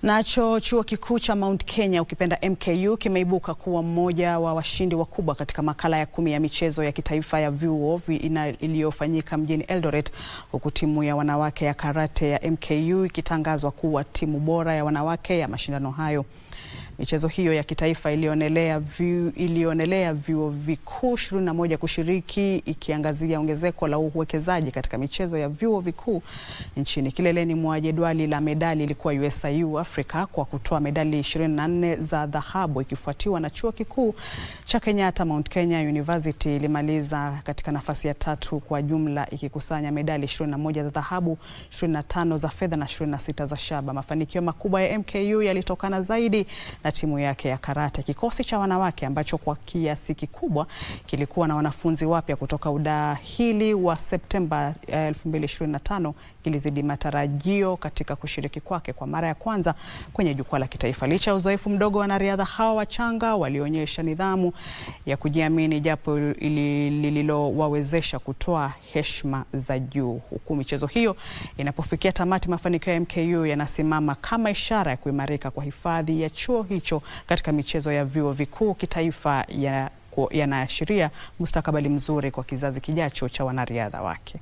Nacho chuo kikuu cha Mount Kenya ukipenda MKU kimeibuka kuwa mmoja wa washindi wakubwa katika makala ya 10 ya michezo ya kitaifa ya vyuo iliyofanyika mjini Eldoret, huku timu ya wanawake ya karate ya MKU ikitangazwa kuwa timu bora ya wanawake ya mashindano hayo. Michezo hiyo ya kitaifa ilionelea vyuo vikuu 21 kushiriki, ikiangazia ongezeko la uwekezaji katika michezo ya vyuo vikuu nchini. Kileleni mwa jedwali la medali ilikuwa USIU Africa kwa kutoa medali 24 za dhahabu, ikifuatiwa na chuo kikuu cha Kenyatta. Mount Kenya University ilimaliza katika nafasi ya 3 kwa jumla, ikikusanya medali 21 za dhahabu, 25 za fedha na 26 za shaba. Mafanikio makubwa ya MKU yalitokana zaidi na timu yake ya karate. Kikosi cha wanawake ambacho kwa kiasi kikubwa kilikuwa na wanafunzi wapya kutoka udahili wa Septemba 2025 kilizidi matarajio katika kushiriki kwake kwa mara ya kwanza kwenye jukwaa la kitaifa. Licha ya uzoefu mdogo, wanariadha hawa wachanga walionyesha nidhamu ya kujiamini, japo lililowawezesha kutoa heshima za juu. Huku michezo hiyo inapofikia tamati, mafanikio ya MKU yanasimama kama ishara ya kuimarika kwa hifadhi ya chuo hicho katika michezo ya vyuo vikuu kitaifa, yanaashiria mustakabali mzuri kwa kizazi kijacho cha wanariadha wake.